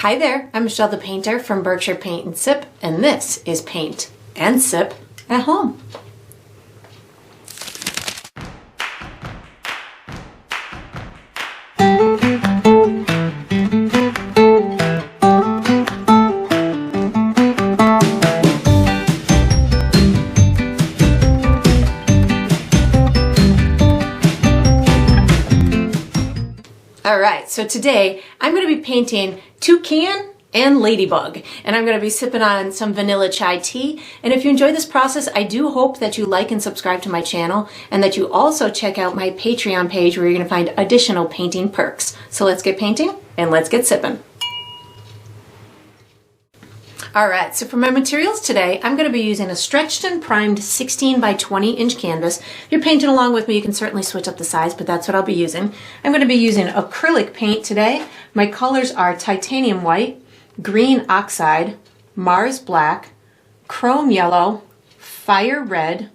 Hi there, I'm Michelle the Painter from Berkshire Paint and Sip, and this is Paint and Sip at Home. Alright, so today I'm going to be painting Toucan and Ladybug, and I'm going to be sipping on some vanilla chai tea. And if you enjoy this process, I do hope that you like and subscribe to my channel, and that you also check out my Patreon page where you're going to find additional painting perks. So let's get painting and let's get sipping. Alright, so for my materials today, I'm going to be using a stretched and primed 16 by 20 inch canvas. If you're painting along with me, you can certainly switch up the size, but that's what I'll be using. I'm going to be using acrylic paint today. My colors are titanium white, green oxide, Mars black, chrome yellow, fire red,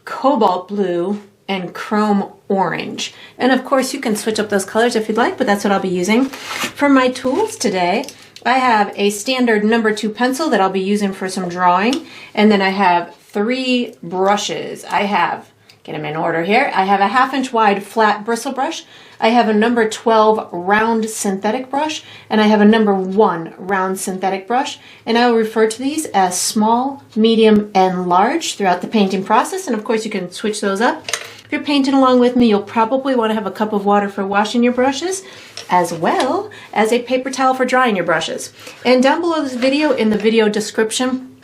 cobalt blue, and chrome orange. And of course you can switch up those colors if you'd like, but that's what I'll be using. For my tools today, I have a standard number 2 pencil that I'll be using for some drawing, and then I have 3 brushes. I have, get them in order here, I have a 1/2 inch wide flat bristle brush, I have a number 12 round synthetic brush, and I have a number 1 round synthetic brush, and I will refer to these as small, medium, and large throughout the painting process, and of course you can switch those up. If you're painting along with me, you'll probably want to have a cup of water for washing your brushes, as well as a paper towel for drying your brushes. And down below this video, in the video description,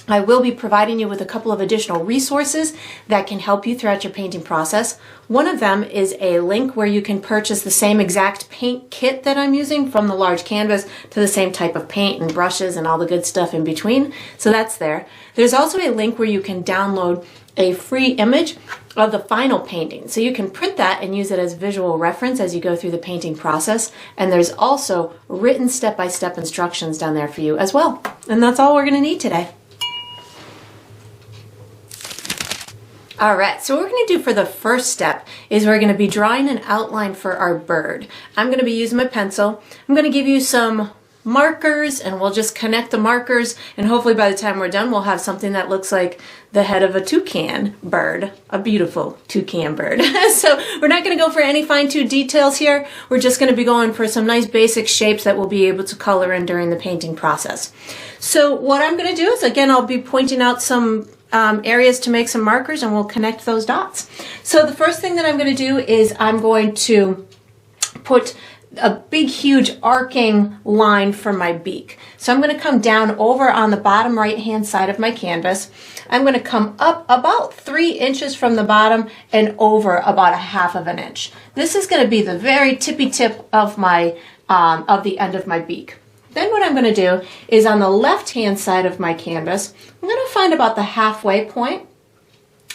I will be providing you with a couple of additional resources that can help you throughout your painting process. One of them is a link where you can purchase the same exact paint kit that I'm using, from the large canvas to the same type of paint and brushes and all the good stuff in between. So that's there. There's also a link where you can download a free image of the final painting. So you can print that and use it as visual reference as you go through the painting process. And there's also written step-by-step instructions down there for you as well. And that's all we're going to need today. Alright, so what we're going to do for the first step is we're going to be drawing an outline for our bird. I'm going to be using my pencil. I'm going to give you some markers, and we'll just connect the markers, and hopefully by the time we're done we'll have something that looks like the head of a toucan bird, a beautiful toucan bird. So we're not going to go for any fine-tuned details here. We're just going to be going for some nice basic shapes that we'll be able to color in during the painting process. So what I'm going to do is, again, I'll be pointing out some areas to make some markers, and we'll connect those dots. So the first thing that I'm going to do is I'm going to put a big huge arcing line for my beak. So I'm going to come down over on the bottom right hand side of my canvas. I'm going to come up about 3 inches from the bottom and over about 1/2 inch. This is going to be the very tippy tip of my of the end of my beak. Then what I'm going to do is, on the left hand side of my canvas, I'm going to find about the halfway point,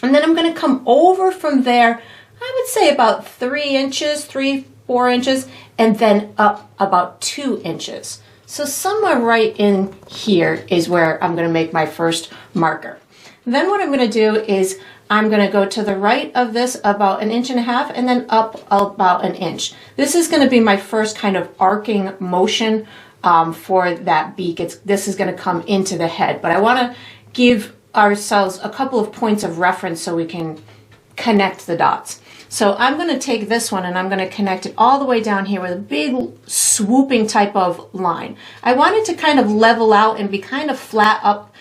and then I'm going to come over from there, I would say about 3 inches, 3-4 inches, and then up about 2 inches. So somewhere right in here is where I'm going to make my first marker. Then what I'm going to do is I'm going to go to the right of this about 1.5 inches, and then up about 1 inch. This is going to be my first kind of arcing motion for that beak. This is going to come into the head, but I want to give ourselves a couple of points of reference so we can connect the dots. So I'm going to take this one and I'm going to connect it all the way down here with a big swooping type of line. I want it to kind of level out and be kind of flat up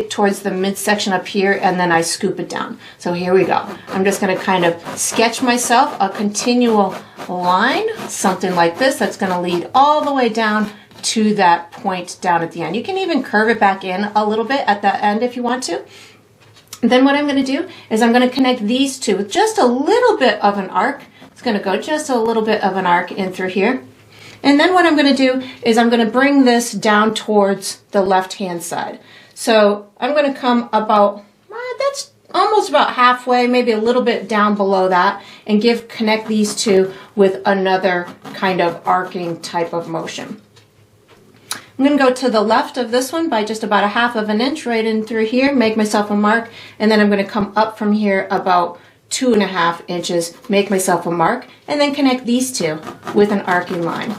towards the midsection up here, and then I scoop it down. So here we go. I'm just going to kind of sketch myself a continual line, something like this, that's going to lead all the way down to that point down at the end. You can even curve it back in a little bit at the end if you want to. Then what I'm going to do is I'm going to connect these two with just a little bit of an arc. It's going to go just a little bit of an arc in through here. And then what I'm going to do is I'm going to bring this down towards the left hand side. So I'm going to come about, that's almost about halfway, maybe a little bit down below that, and connect these two with another kind of arcing type of motion. I'm going to go to the left of this one by just about 1/2 inch right in through here, make myself a mark, and then I'm going to come up from here about 2.5 inches, make myself a mark, and then connect these two with an arcing line.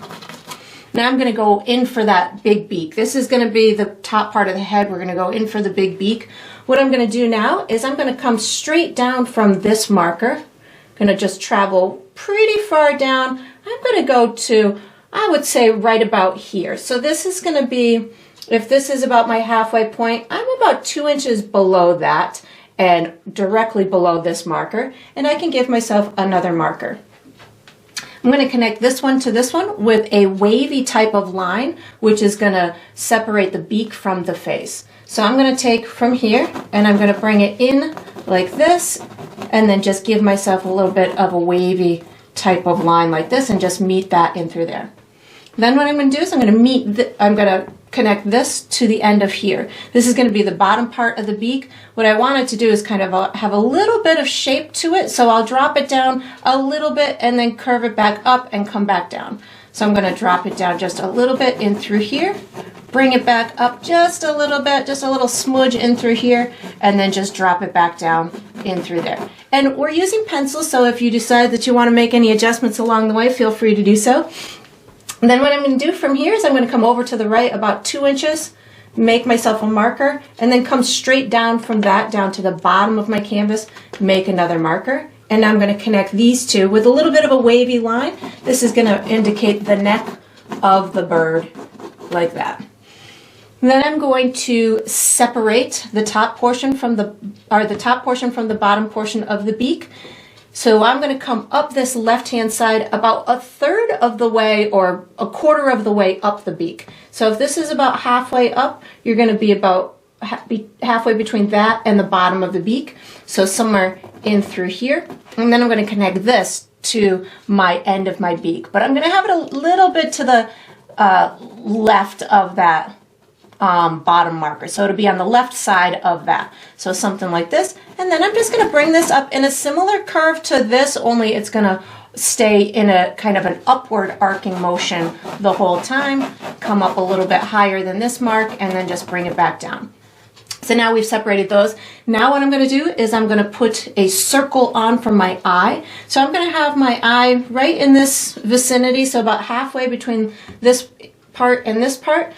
Now I'm going to go in for that big beak. This is going to be the top part of the head. We're going to go in for the big beak. What I'm going to do now is I'm going to come straight down from this marker. I'm going to just travel pretty far down. I'm going to go to, I would say, right about here. So this is going to be, if this is about my halfway point, I'm about 2 inches below that and directly below this marker. And I can give myself another marker. I'm going to connect this one to this one with a wavy type of line, which is going to separate the beak from the face. So I'm going to take from here and I'm going to bring it in like this and then just give myself a little bit of a wavy type of line like this and just meet that in through there. Then what I'm going to do is I'm going to connect this to the end of here. This is going to be the bottom part of the beak. What I wanted to do is kind of have a little bit of shape to it, so I'll drop it down a little bit and then curve it back up and come back down. So I'm going to drop it down just a little bit in through here, bring it back up just a little bit, just a little smudge in through here, and then just drop it back down in through there. And we're using pencils, so if you decide that you want to make any adjustments along the way, feel free to do so. And then what I'm going to do from here is I'm going to come over to the right about 2 inches, make myself a marker, and then come straight down from that down to the bottom of my canvas, make another marker. And now I'm going to connect these two with a little bit of a wavy line. This is going to indicate the neck of the bird like that. And then I'm going to separate the top portion from the bottom portion of the beak. So I'm going to come up this left-hand side about a third of the way or a quarter of the way up the beak. So if this is about halfway up, you're going to be about halfway between that and the bottom of the beak. So somewhere in through here. And then I'm going to connect this to my end of my beak. But I'm going to have it a little bit to the left of that bottom marker. So it'll be on the left side of that. So something like this. And then I'm just going to bring this up in a similar curve to this, only it's going to stay in a kind of an upward arcing motion the whole time. Come up a little bit higher than this mark and then just bring it back down. So now we've separated those. Now what I'm going to do is I'm going to put a circle on for my eye. So I'm going to have my eye right in this vicinity, so about halfway between this part and this part,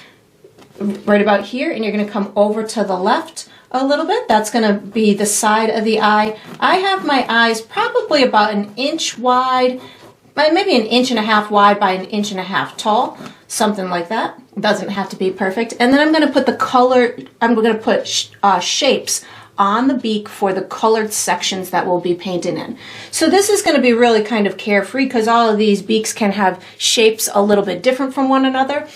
right about here, and you're going to come over to the left a little bit. That's going to be the side of the eye. I have my eyes probably about 1 inch wide, maybe 1.5 inches wide by 1.5 inches tall, something like that. It doesn't have to be perfect. And then I'm going to put the color, I'm going to put shapes on the beak for the colored sections that we'll be painting in. So this is going to be really kind of carefree because all of these beaks can have shapes a little bit different from one another.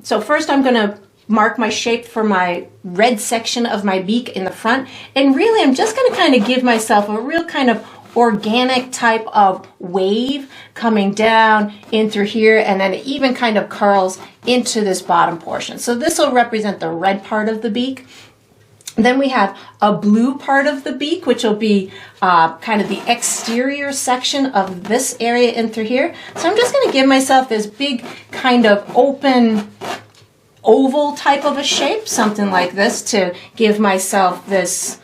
So first I'm going to mark my shape for my red section of my beak in the front. And really I'm just going to kind of give myself a real kind of organic type of wave coming down in through here, and then it even kind of curls into this bottom portion. So this will represent the red part of the beak. Then we have a blue part of the beak, which will be kind of the exterior section of this area in through here. So I'm just going to give myself this big kind of open oval type of a shape, something like this, to give myself this.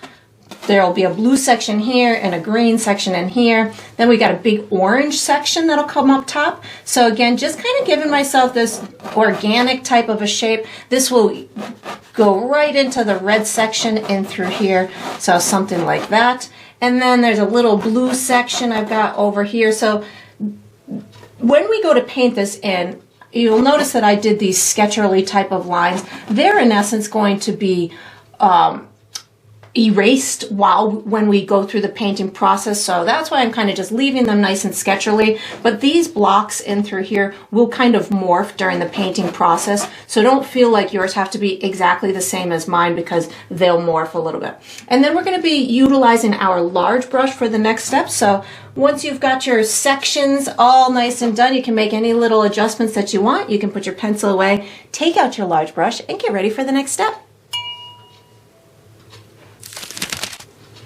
There will be a blue section here and a green section in here. Then we got a big orange section that'll come up top. So again, just kind of giving myself this organic type of a shape. This will go right into the red section in through here. So something like that. And then there's a little blue section I've got over here. So when we go to paint this in, you'll notice that I did these sketcherly type of lines. They're in essence going to be erased when we go through the painting process, so that's why I'm kind of just leaving them nice and sketchily. But these blocks in through here will kind of morph during the painting process, so don't feel like yours have to be exactly the same as mine because they'll morph a little bit. And then we're going to be utilizing our large brush for the next step. So once you've got your sections all nice and done, you can make any little adjustments that you want. You can put your pencil away, take out your large brush, and get ready for the next step.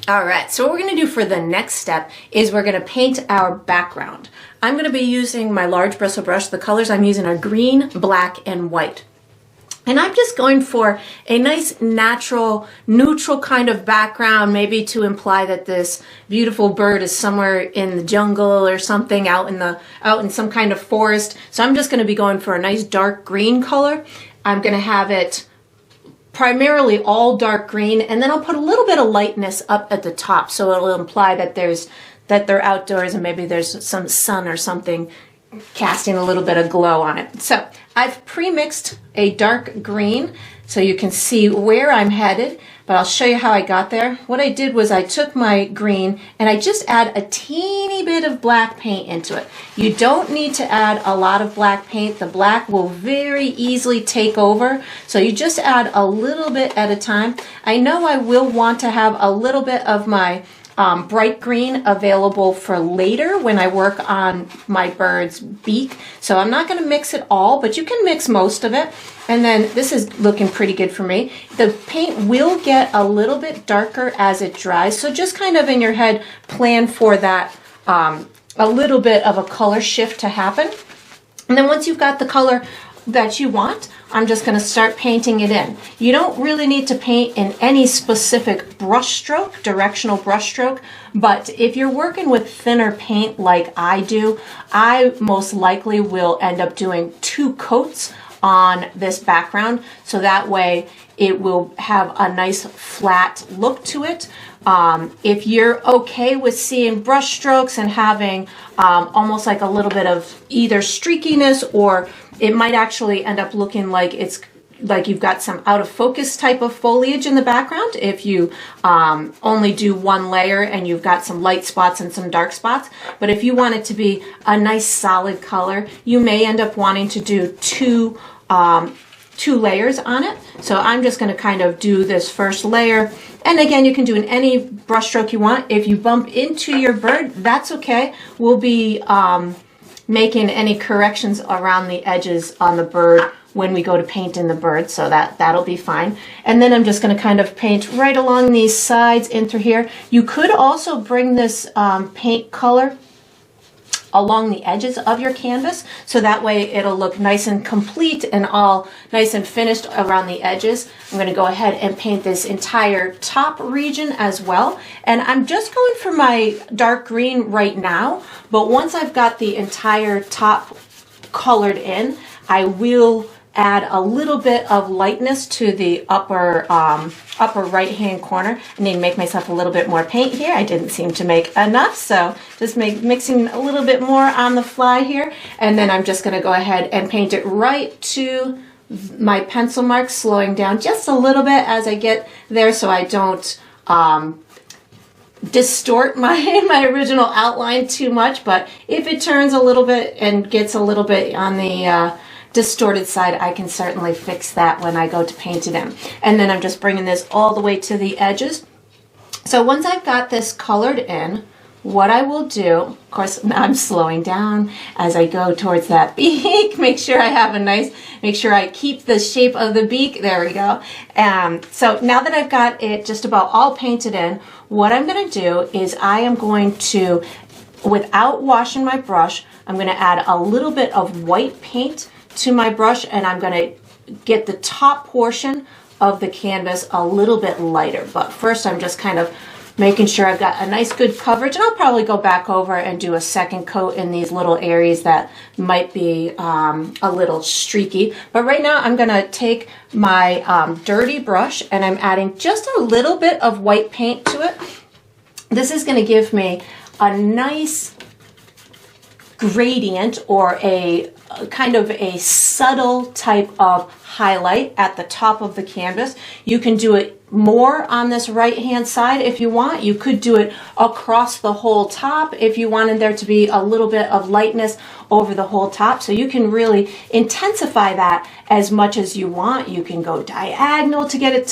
All right, so what we're going to do for the next step is we're going to paint our background. I'm going to be using my large bristle brush. The colors I'm using are green, black, and white. And I'm just going for a nice, natural, neutral kind of background, maybe to imply that this beautiful bird is somewhere in the jungle or something, out in some kind of forest. So I'm just going to be going for a nice dark green color. I'm going to have it primarily all dark green, and then I'll put a little bit of lightness up at the top, so it'll imply that they're outdoors and maybe there's some sun or something casting a little bit of glow on it. So I've pre-mixed a dark green so you can see where I'm headed, but I'll show you how I got there. What I did was I took my green and I just add a teeny bit of black paint into it. You don't need to add a lot of black paint. The black will very easily take over, so you just add a little bit at a time. I know I will want to have a little bit of my bright green available for later when I work on my bird's beak. So I'm not going to mix it all, but you can mix most of it. And then this is looking pretty good for me. The paint will get a little bit darker as it dries. So just kind of in your head, plan for that, a little bit of a color shift to happen. And then once you've got the color that you want, I'm just going to start painting it in. You don't really need to paint in any specific brush stroke, directional brush stroke, but if you're working with thinner paint like I do, I most likely will end up doing 2 coats on this background, so that way it will have a nice flat look to it. If you're okay with seeing brush strokes and having almost like a little bit of either streakiness, or it might actually end up looking like it's like you've got some out of focus type of foliage in the background if you only do 1 layer and you've got some light spots and some dark spots. But if you want it to be a nice solid color, you may end up wanting to do 2 layers on it. So I'm just going to kind of do this first layer. And again, you can do in any brush stroke you want. If you bump into your bird, that's okay. We'll be making any corrections around the edges on the bird when we go to paint in the bird, so that'll be fine. And then I'm just going to kind of paint right along these sides in through here. You could also bring this paint color along the edges of your canvas, so that way it'll look nice and complete and all nice and finished around the edges. I'm going to go ahead and paint this entire top region as well, and I'm just going for my dark green right now, but once I've got the entire top colored in, I will add a little bit of lightness to the upper right hand corner. I need to make myself a little bit more paint here. I didn't seem to make enough, so just mixing a little bit more on the fly here. And then I'm just going to go ahead and paint it right to my pencil mark, slowing down just a little bit as I get there so I don't distort my original outline too much. But if it turns a little bit and gets a little bit on the distorted side, I can certainly fix that when I go to paint it in. And then I'm just bringing this all the way to the edges. So once I've got this colored in, what I will do, of course, now I'm slowing down as I go towards that beak. Make sure I keep the shape of the beak. There we go. So now that I've got it just about all painted in, what I'm going to do is I am going to, without washing my brush, I'm going to add a little bit of white paint to my brush, and I'm going to get the top portion of the canvas a little bit lighter. But first I'm just kind of making sure I've got a nice good coverage, and I'll probably go back over and do a second coat in these little areas that might be a little streaky. But right now I'm going to take my dirty brush and I'm adding just a little bit of white paint to it. This is going to give me a nice gradient, or a kind of a subtle type of highlight at the top of the canvas. You can do it more on this right hand side if you want. You could do it across the whole top if you wanted there to be a little bit of lightness over the whole top. So you can really intensify that as much as you want. You can go diagonal to get it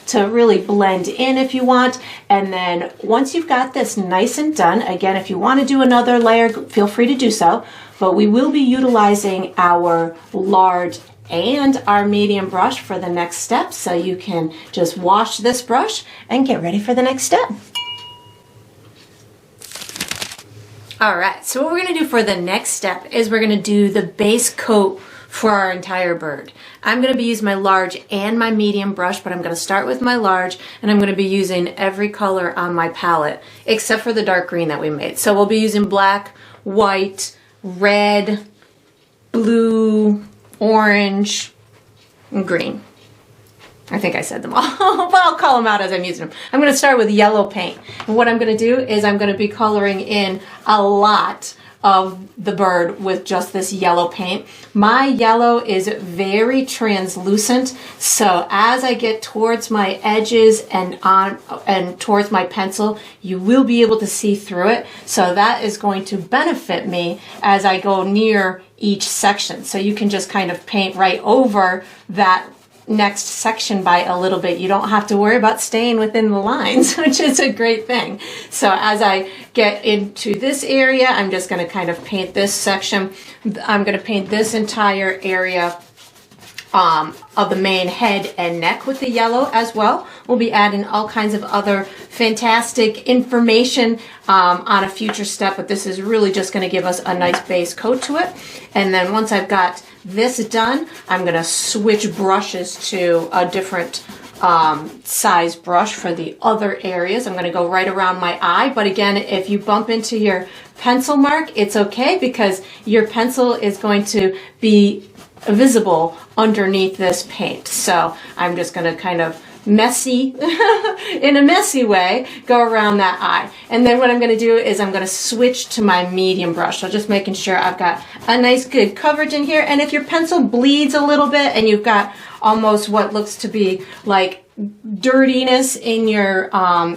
to really blend in if you want. And then once you've got this nice and done, again, if you want to do another layer, feel free to do so. But we will be utilizing our large and our medium brush for the next step, so you can just wash this brush and get ready for the next step. All right, so what we're going to do for the next step is we're going to do the base coat for our entire bird. I'm going to be using my large and my medium brush, but I'm going to start with my large, and I'm going to be using every color on my palette except for the dark green that we made. So we'll be using black, white, red, blue, orange, and green. I think I said them all, but I'll call them out as I'm using them. I'm going to start with yellow paint. And what I'm going to do is I'm going to be coloring in a lot of the bird with just this yellow paint. My yellow is very translucent, so as I get towards my edges and towards my pencil, you will be able to see through it. So that is going to benefit me as I go near each section. So you can just kind of paint right over that next section by a little bit. You don't have to worry about staying within the lines, which is a great thing. So as I get into this area, I'm just going to kind of paint this section. I'm going to paint this entire area of the main head and neck with the yellow as well. We'll be adding all kinds of other fantastic information on a future step, but this is really just going to give us a nice base coat to it. And then once I've got this done, I'm going to switch brushes to a different size brush for the other areas. I'm going to go right around my eye, but again, if you bump into your pencil mark, it's okay because your pencil is going to be visible underneath this paint. So I'm just going to kind of messy, in a messy way, go around that eye. And then what I'm going to do is I'm going to switch to my medium brush. So just making sure I've got a nice good coverage in here. And if your pencil bleeds a little bit and you've got almost what looks to be like dirtiness in your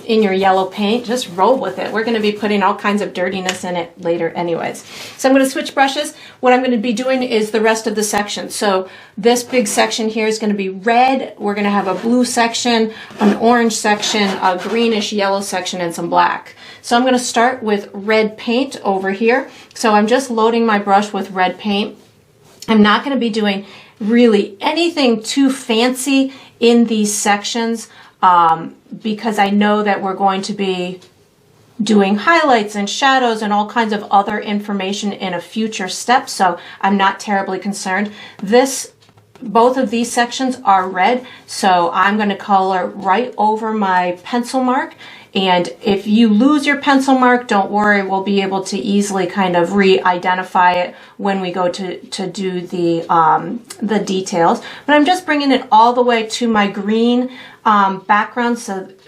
yellow paint, just roll with it. We're going to be putting all kinds of dirtiness in it later anyways. So I'm going to switch brushes. What I'm going to be doing is the rest of the section. So this big section here is going to be red. We're going to have a blue section, an orange section, a greenish yellow section, and some black. So I'm going to start with red paint over here. So I'm just loading my brush with red paint. I'm not going to be doing really anything too fancy in these sections because I know that we're going to be doing highlights and shadows and all kinds of other information in a future step, so I'm not terribly concerned. Both of these sections are red, so I'm going to color right over my pencil mark. And if you lose your pencil mark, don't worry, we'll be able to easily kind of re-identify it when we go to do the details. But I'm just bringing it all the way to my green background.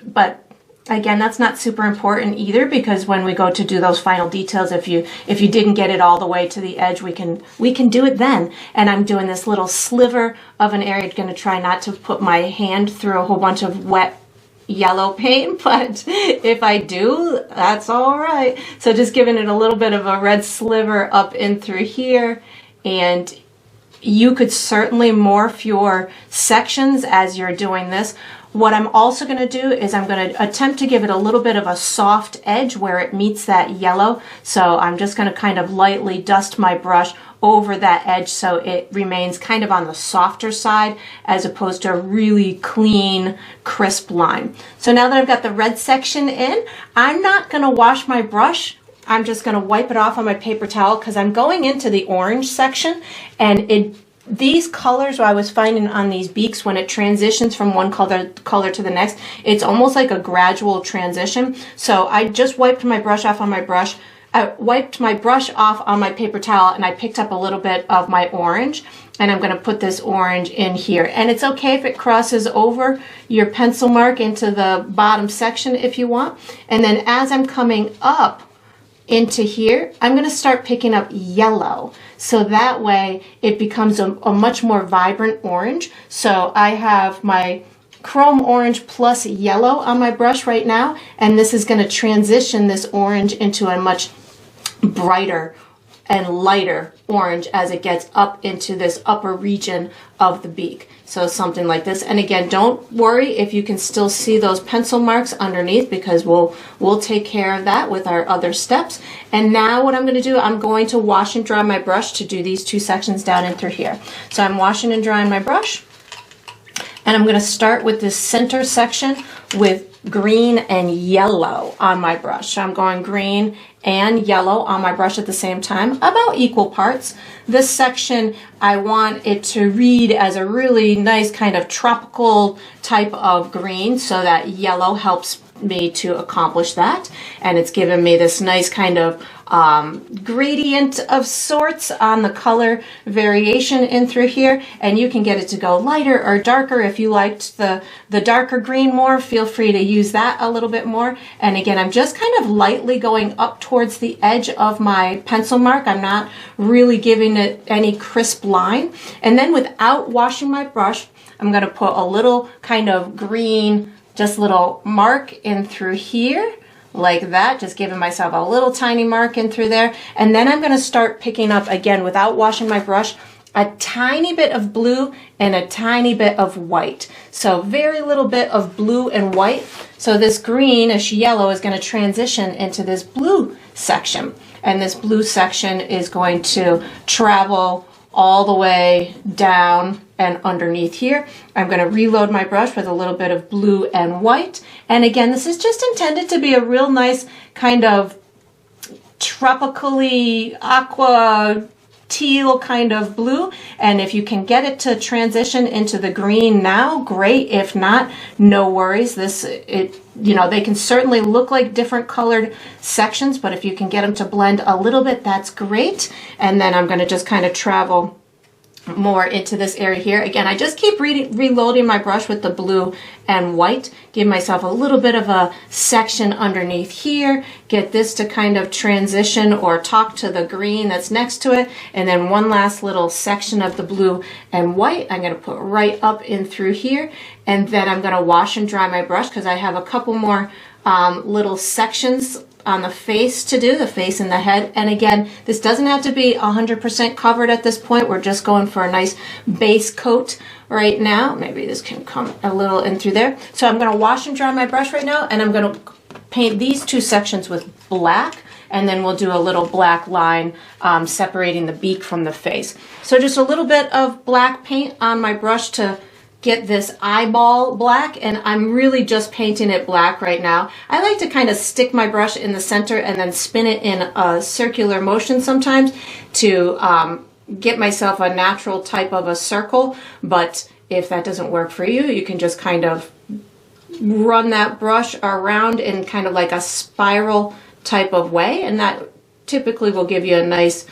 But again, that's not super important either, because when we go to do those final details, if you didn't get it all the way to the edge, we can do it then. And I'm doing this little sliver of an area. I'm going to try not to put my hand through a whole bunch of wet yellow paint, but if I do, that's all right. So just giving it a little bit of a red sliver up in through here, and you could certainly morph your sections as you're doing this. What I'm also going to do is I'm going to attempt to give it a little bit of a soft edge where it meets that yellow. So I'm just going to kind of lightly dust my brush over that edge so it remains kind of on the softer side as opposed to a really clean, crisp line. So now that I've got the red section in, I'm not going to wash my brush. I'm just going to wipe it off on my paper towel because I'm going into the orange section, and these colors I was finding on these beaks, when it transitions from one color to the next, it's almost like a gradual transition. So I just wiped my brush off on my brush. I wiped my brush off on my paper towel, and I picked up a little bit of my orange, and I'm going to put this orange in here. And it's okay if it crosses over your pencil mark into the bottom section if you want. And then as I'm coming up into here, I'm going to start picking up yellow. So that way it becomes a much more vibrant orange. So I have my chrome orange plus yellow on my brush right now, and this is going to transition this orange into a much brighter and lighter orange as it gets up into this upper region of the beak. So something like this. And again, don't worry if you can still see those pencil marks underneath, because we'll take care of that with our other steps. And now what I'm going to do, I'm going to wash and dry my brush to do these two sections down in through here. So I'm washing and drying my brush, and I'm going to start with this center section with green and yellow on my brush. So I'm going green and yellow on my brush at the same time, about equal parts. This section, I want it to read as a really nice kind of tropical type of green, so that yellow helps me to accomplish that. And it's given me this nice kind of gradient of sorts on the color variation in through here, and you can get it to go lighter or darker. If you liked the darker green more, feel free to use that a little bit more. And again, I'm just kind of lightly going up towards the edge of my pencil mark. I'm not really giving it any crisp line. And then without washing my brush, I'm going to put a little kind of green, just little mark in through here, like that, just giving myself a little tiny mark in through there. And then I'm going to start picking up, again, without washing my brush, a tiny bit of blue and a tiny bit of white. So very little bit of blue and white. So this greenish yellow is going to transition into this blue section. And this blue section is going to travel all the way down and underneath here. I'm going to reload my brush with a little bit of blue and white. And again, this is just intended to be a real nice kind of tropically aqua teal kind of blue. And if you can get it to transition into the green now, great. If not, no worries. They can certainly look like different colored sections, but if you can get them to blend a little bit, that's great. And then I'm going to just kind of travel more into this area here. Again, I just keep reloading my brush with the blue and white, give myself a little bit of a section underneath here, get this to kind of transition or talk to the green that's next to it, and then one last little section of the blue and white I'm going to put right up in through here. And then I'm going to wash and dry my brush because I have a couple more little sections on the face to do, the face and the head. And again, this doesn't have to be 100% covered at this point. We're just going for a nice base coat right now. Maybe this can come a little in through there. So I'm going to wash and dry my brush right now, and I'm going to paint these two sections with black, and then we'll do a little black line separating the beak from the face. So just a little bit of black paint on my brush to get this eyeball black, and I'm really just painting it black right now. I like to kind of stick my brush in the center and then spin it in a circular motion sometimes to get myself a natural type of a circle. But if that doesn't work for you, you can just kind of run that brush around in kind of like a spiral type of way, and that typically will give you a nice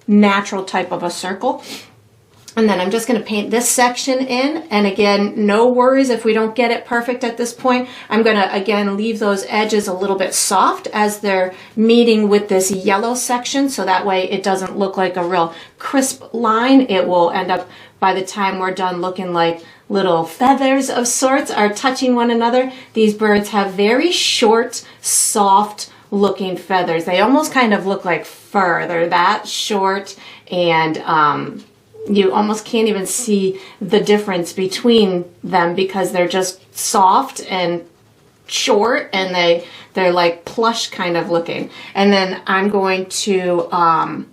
natural type of a circle. And then I'm just going to paint this section in. And again, no worries if we don't get it perfect at this point. I'm going to, again, leave those edges a little bit soft as they're meeting with this yellow section. So that way it doesn't look like a real crisp line. It will end up, by the time we're done, looking like little feathers of sorts are touching one another. These birds have very short, soft looking feathers. They almost kind of look like fur. They're that short, and you almost can't even see the difference between them because they're just soft and short, and they're like plush kind of looking. And then I'm going to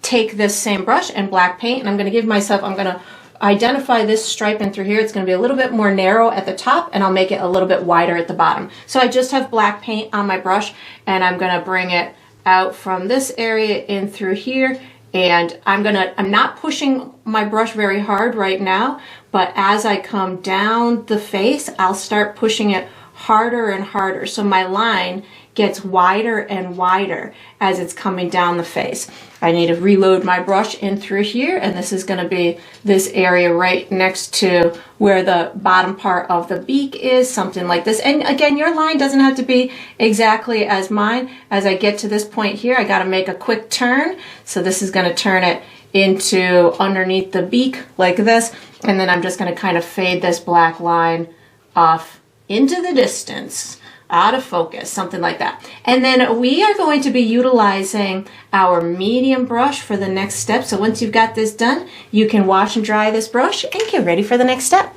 take this same brush and black paint, and I'm going to identify this stripe in through here. It's going to be a little bit more narrow at the top, and I'll make it a little bit wider at the bottom. So I just have black paint on my brush, and I'm going to bring it out from this area in through here. And I'm not pushing my brush very hard right now, but as I come down the face, I'll start pushing it harder and harder. So my line gets wider and wider as it's coming down the face. I need to reload my brush in through here, and this is going to be this area right next to where the bottom part of the beak is, something like this. And again, your line doesn't have to be exactly as mine. As I get to this point here, I got to make a quick turn. So this is going to turn it into underneath the beak like this, and then I'm just going to kind of fade this black line off into the distance, out of focus, something like that. And then we are going to be utilizing our medium brush for the next step. So once you've got this done, you can wash and dry this brush and get ready for the next step.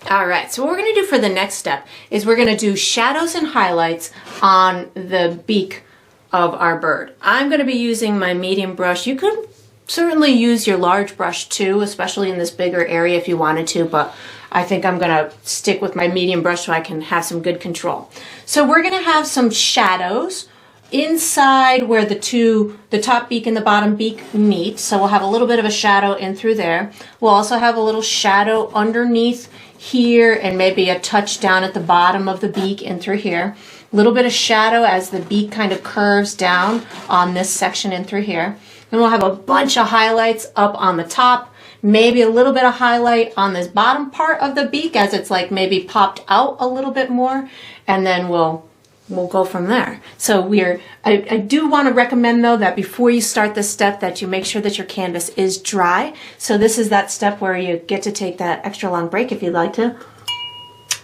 All right, so what we're going to do for the next step is we're going to do shadows and highlights on the beak of our bird. I'm going to be using my medium brush. You could certainly use your large brush too, especially in this bigger area if you wanted to, but I think I'm gonna stick with my medium brush so I can have some good control. So we're gonna have some shadows inside where the top beak and the bottom beak meet. So we'll have a little bit of a shadow in through there. We'll also have a little shadow underneath here and maybe a touch down at the bottom of the beak in through here. A little bit of shadow as the beak kind of curves down on this section in through here. And we'll have a bunch of highlights up on the top, maybe a little bit of highlight on this bottom part of the beak as it's like maybe popped out a little bit more, and then we'll go from there. So I do want to recommend though that before you start this step that you make sure that your canvas is dry. So this is that step where you get to take that extra long break if you'd like to.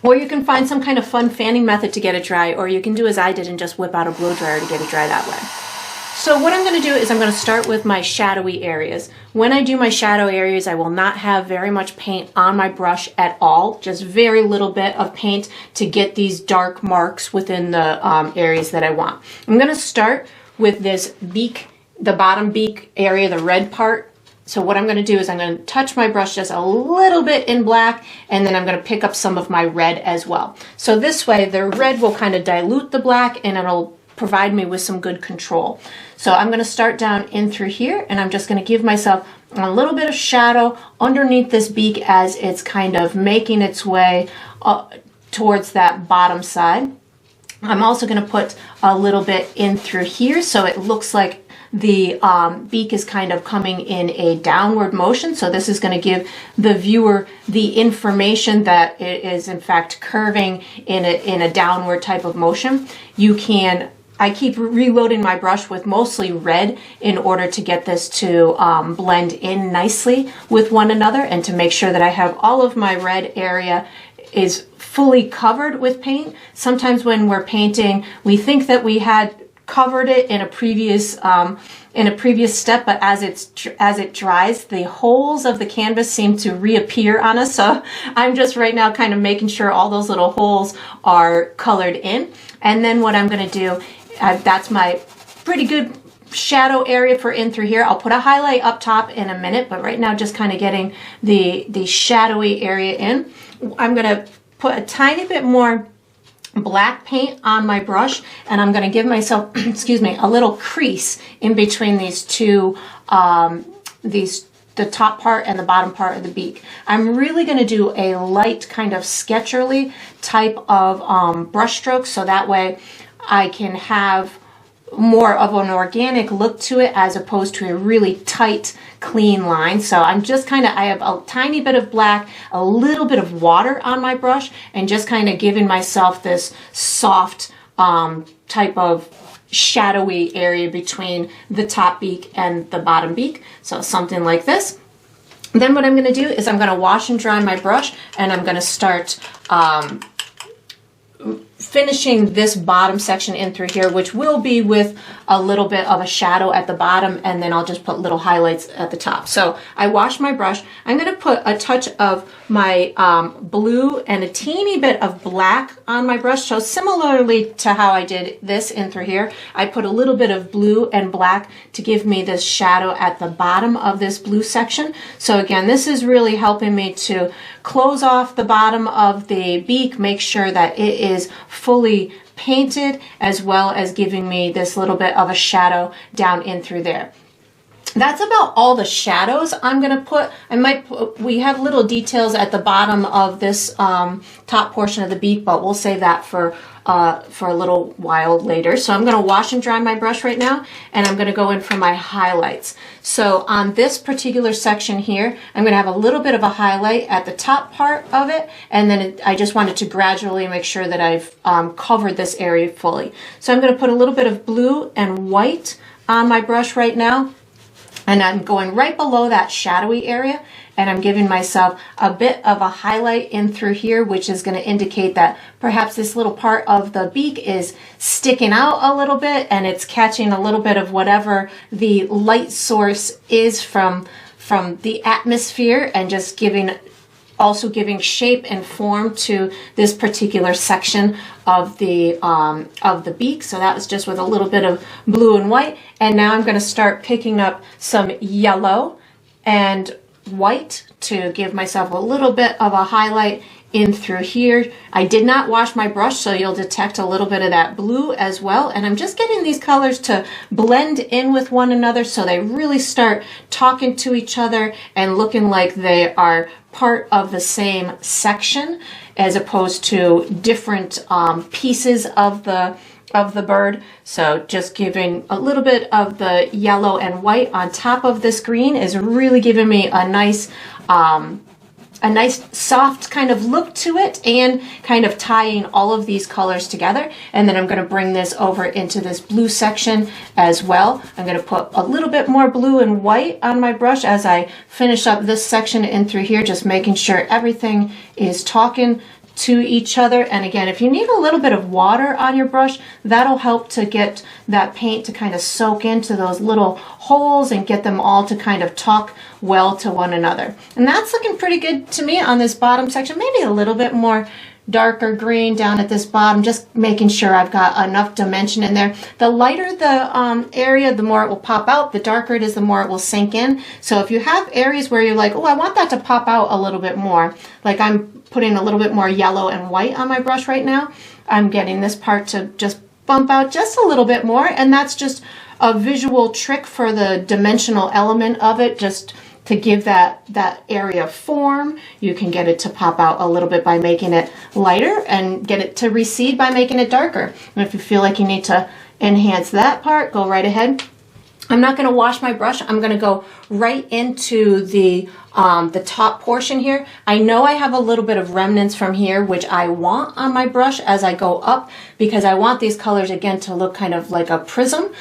Or you can find some kind of fun fanning method to get it dry, or you can do as I did and just whip out a blow dryer to get it dry that way. So what I'm going to do is I'm going to start with my shadowy areas. When I do my shadow areas, I will not have very much paint on my brush at all, just very little bit of paint to get these dark marks within the areas that I want. I'm going to start with this beak, the bottom beak area, the red part. So what I'm going to do is I'm going to touch my brush just a little bit in black, and then I'm going to pick up some of my red as well. So this way the red will kind of dilute the black and it'll provide me with some good control. So I'm going to start down in through here, and I'm just going to give myself a little bit of shadow underneath this beak as it's kind of making its way towards that bottom side. I'm also going to put a little bit in through here so it looks like the beak is kind of coming in a downward motion. So this is going to give the viewer the information that it is in fact curving in a downward type of motion. I keep reloading my brush with mostly red in order to get this to blend in nicely with one another and to make sure that I have all of my red area is fully covered with paint. Sometimes when we're painting, we think that we had covered it in a previous step, but as it dries, the holes of the canvas seem to reappear on us. So I'm just right now kind of making sure all those little holes are colored in. And then what I'm going to do, that's my pretty good shadow area for in through here. I'll put a highlight up top in a minute, but right now just kind of getting the shadowy area in. I'm going to put a tiny bit more black paint on my brush, and I'm going to give myself, excuse me, a little crease in between these two, the top part and the bottom part of the beak. I'm really going to do a light kind of sketcherly type of brush stroke, so that way I can have more of an organic look to it as opposed to a really tight, clean line. So I'm just kind of, I have a tiny bit of black, a little bit of water on my brush, and just kind of giving myself this soft type of shadowy area between the top beak and the bottom beak. So something like this. Then what I'm going to do is I'm going to wash and dry my brush, and I'm going to start finishing this bottom section in through here, which will be with a little bit of a shadow at the bottom, and then I'll just put little highlights at the top. So I washed my brush. I'm going to put a touch of my blue and a teeny bit of black on my brush. So similarly to how I did this in through here, I put a little bit of blue and black to give me this shadow at the bottom of this blue section. So again, this is really helping me to close off the bottom of the beak, make sure that it is fully painted, as well as giving me this little bit of a shadow down in through there. That's about all the shadows I'm going to put. We have little details at the bottom of this top portion of the beak, but we'll save that for a little while later. So I'm going to wash and dry my brush right now, and I'm going to go in for my highlights. So on this particular section here, I'm going to have a little bit of a highlight at the top part of it, and then I just wanted to gradually make sure that I've covered this area fully. So I'm going to put a little bit of blue and white on my brush right now, and I'm going right below that shadowy area, and I'm giving myself a bit of a highlight in through here, which is going to indicate that perhaps this little part of the beak is sticking out a little bit, and it's catching a little bit of whatever the light source is from the atmosphere, and just giving also giving shape and form to this particular section of the beak. So that was just with a little bit of blue and white. And now I'm going to start picking up some yellow and white to give myself a little bit of a highlight in through here. I did not wash my brush, so you'll detect a little bit of that blue as well. And I'm just getting these colors to blend in with one another so they really start talking to each other and looking like they are part of the same section as opposed to different pieces of the bird. So just giving a little bit of the yellow and white on top of this green is really giving me a nice soft kind of look to it and kind of tying all of these colors together. And then I'm going to bring this over into this blue section as well. I'm going to put a little bit more blue and white on my brush as I finish up this section in through here, just making sure everything is talking to each other. And again, if you need a little bit of water on your brush, that'll help to get that paint to kind of soak into those little holes and get them all to kind of talk well to one another. And that's looking pretty good to me on this bottom section. Maybe a little bit more darker green down at this bottom, just making sure I've got enough dimension in there. The lighter the area, the more it will pop out. The darker it is, the more it will sink in. So if you have areas where you're like, oh, I want that to pop out a little bit more, like I'm putting a little bit more yellow and white on my brush right now, I'm getting this part to just bump out just a little bit more. And that's just a visual trick for the dimensional element of it, just to give that area form. You can get it to pop out a little bit by making it lighter and get it to recede by making it darker. And if you feel like you need to enhance that part, go right ahead. I'm not going to wash my brush. I'm going to go right into the top portion here. I know I have a little bit of remnants from here, which I want on my brush as I go up, because I want these colors again to look kind of like a prism,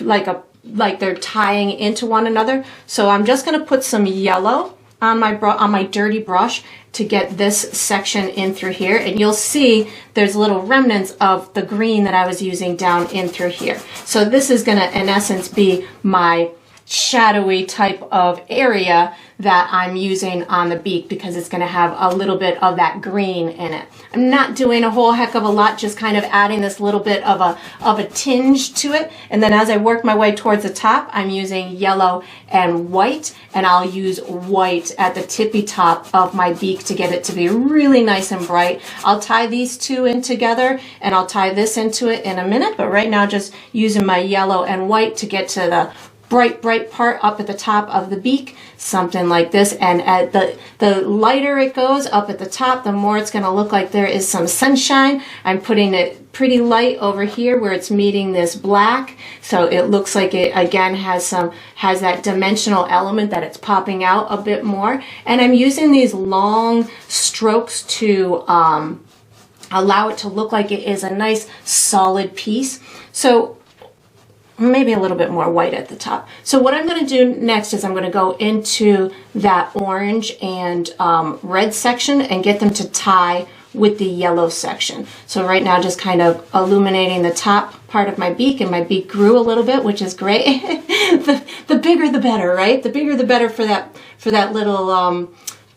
like they're tying into one another. So I'm just going to put some yellow on my dirty brush to get this section in through here, and you'll see there's little remnants of the green that I was using down in through here. So this is going to in essence be my shadowy type of area that I'm using on the beak, because it's going to have a little bit of that green in it. I'm not doing a whole heck of a lot, just kind of adding this little bit of a tinge to it. And then as I work my way towards the top, I'm using yellow and white, and I'll use white at the tippy top of my beak to get it to be really nice and bright. I'll tie these two in together, and I'll tie this into it in a minute, but right now just using my yellow and white to get to the bright part up at the top of the beak, something like this. And at the lighter it goes up at the top, the more it's going to look like there is some sunshine. I'm putting it pretty light over here where it's meeting this black, so it looks like it again has that dimensional element, that it's popping out a bit more. And I'm using these long strokes to allow it to look like it is a nice solid piece. So maybe a little bit more white at the top. So what I'm going to do next is I'm going to go into that orange and red section and get them to tie with the yellow section. So right now just kind of illuminating the top part of my beak, and my beak grew a little bit, which is great. the bigger the better, right? The bigger the better for that little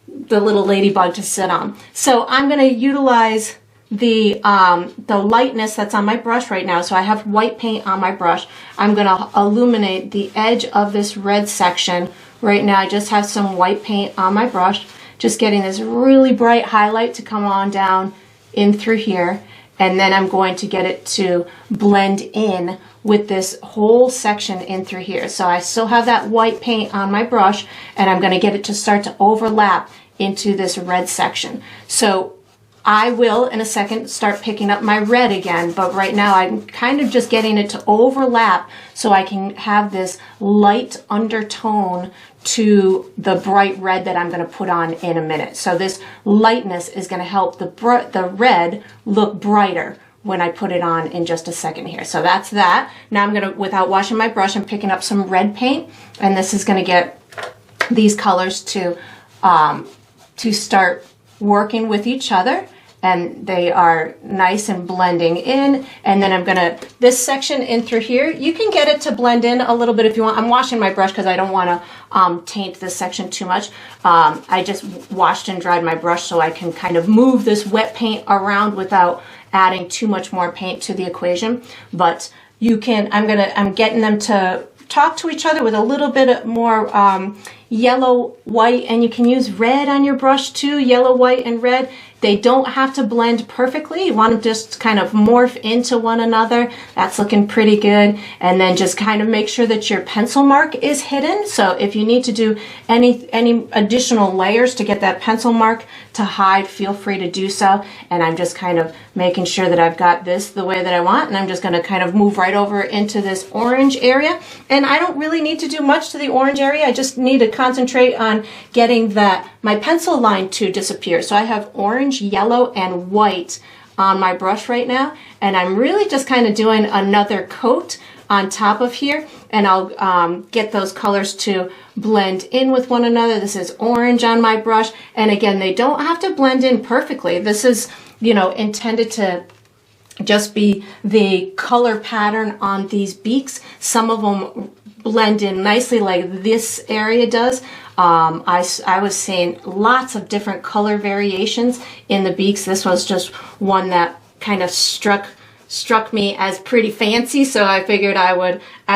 the little ladybug to sit on. So I'm going to utilize the lightness that's on my brush right now. So I have white paint on my brush. I'm going to illuminate the edge of this red section. Right now I just have some white paint on my brush, just getting this really bright highlight to come on down in through here. And then I'm going to get it to blend in with this whole section in through here. So I still have that white paint on my brush, and I'm going to get it to start to overlap into this red section. So I will in a second start picking up my red again, but right now I'm kind of just getting it to overlap so I can have this light undertone to the bright red that I'm going to put on in a minute. So this lightness is going to help the red look brighter when I put it on in just a second here. So that's that. Now I'm going to, without washing my brush, I'm picking up some red paint, and this is going to get these colors to start working with each other. and they are nice and blending in. And then I'm gonna, this section in through here, you can get it to blend in a little bit if you want. I'm washing my brush because I don't want to taint this section too much. I just washed and dried my brush so I can kind of move this wet paint around without adding too much more paint to the equation. But you can, I'm getting them to talk to each other with a little bit more yellow, white, and you can use red on your brush too, yellow, white, and red. They don't have to blend perfectly. You want them just kind of morph into one another. That's looking pretty good. And then just kind of make sure that your pencil mark is hidden. So if you need to do any additional layers to get that pencil mark to hide, feel free to do so. And I'm just kind of making sure that I've got this the way that I want. And I'm just gonna kind of move right over into this orange area. And I don't really need to do much to the orange area. I just need to concentrate on getting my pencil line to disappear. So I have orange, yellow, and white on my brush right now. And I'm really just kind of doing another coat on top of here. And I'll get those colors to blend in with one another. This is orange on my brush. And again, they don't have to blend in perfectly. This is, you know, intended to just be the color pattern on these beaks. Some of them blend in nicely like this area does. I was seeing lots of different color variations in the beaks. This was just one that kind of struck me as pretty fancy, so I figured I